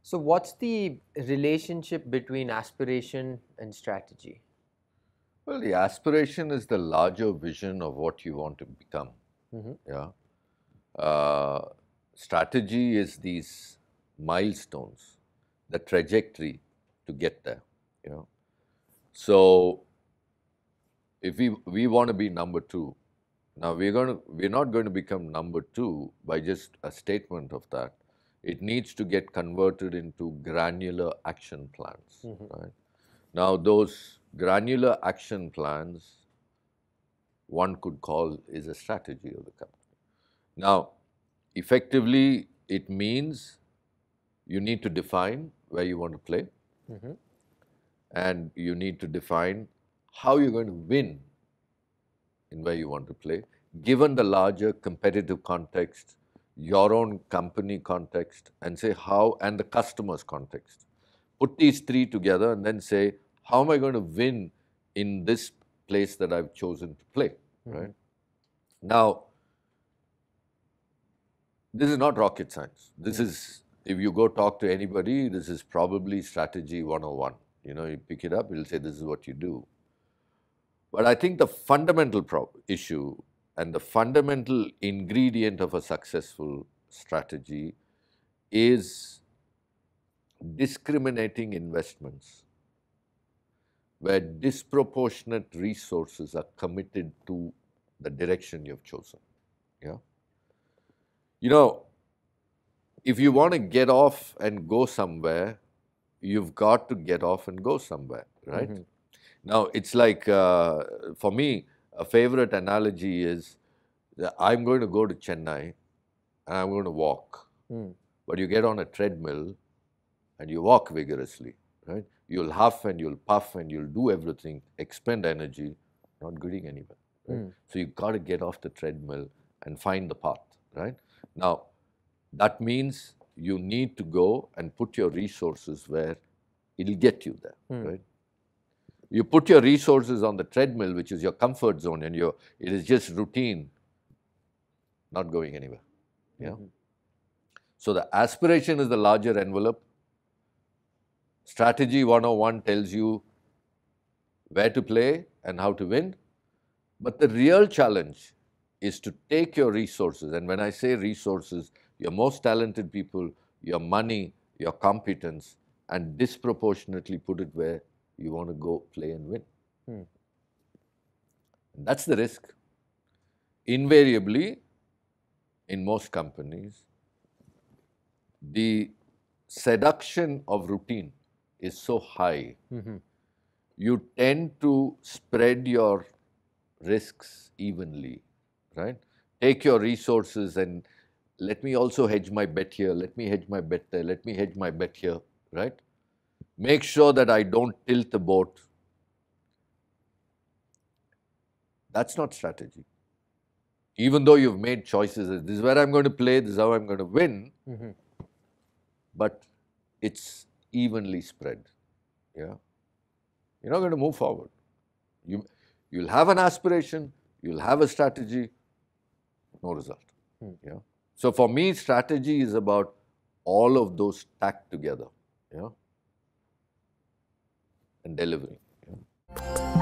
So what's the relationship between aspiration and strategy? Well, the aspiration is the larger vision of what you want to become. Yeah. Strategy is these milestones, the trajectory to get there. You know. So if we want to be number two, now we're not going to become number two by just a statement of that. It needs to get converted into granular action plans. Right. Now those granular action plans, one could call, is a strategy of the company. Now, effectively, it means you need to define where you want to play, and you need to define how you're going to win in where you want to play, given the larger competitive context, your own company context, and say how, and the customer's context. Put these three together and then say, how am I going to win in this place that I've chosen to play, right? Now, this is not rocket science. This is, if you go talk to anybody, this is probably strategy 101. You know, you pick it up, it'll say this is what you do. But I think the fundamental issue and the fundamental ingredient of a successful strategy is discriminating investments where disproportionate resources are committed to the direction you've chosen. Yeah. You know, if you want to get off and go somewhere, you've got to get off and go somewhere, right? Now, it's like, for me, a favorite analogy is that I'm going to go to Chennai and I'm going to walk. But you get on a treadmill and you walk vigorously, right? You'll huff and you'll puff and you'll do everything, expend energy, not getting anywhere. Right? So you've got to get off the treadmill and find the path, right? Now, that means you need to go and put your resources where it'll get you there, right? You put your resources on the treadmill, which is your comfort zone, and it is just routine, not going anywhere. Yeah. So the aspiration is the larger envelope. Strategy 101 tells you where to play and how to win. But the real challenge is to take your resources, and when I say resources, your most talented people, your money, your competence, and disproportionately put it where you want to go play and win. And that's the risk. Invariably, in most companies, the seduction of routine is so high, you tend to spread your risks evenly, right? Take your resources and let me also hedge my bet here, let me hedge my bet there, let me hedge my bet here, right? Make sure that I don't tilt the boat. That's not strategy. Even though you've made choices, this is where I'm going to play, this is how I'm going to win, but it's evenly spread. Yeah, you're not going to move forward. You'll have an aspiration, you'll have a strategy, no result. Yeah. So for me, strategy is about all of those stacked together. Yeah, and delivering. Yeah.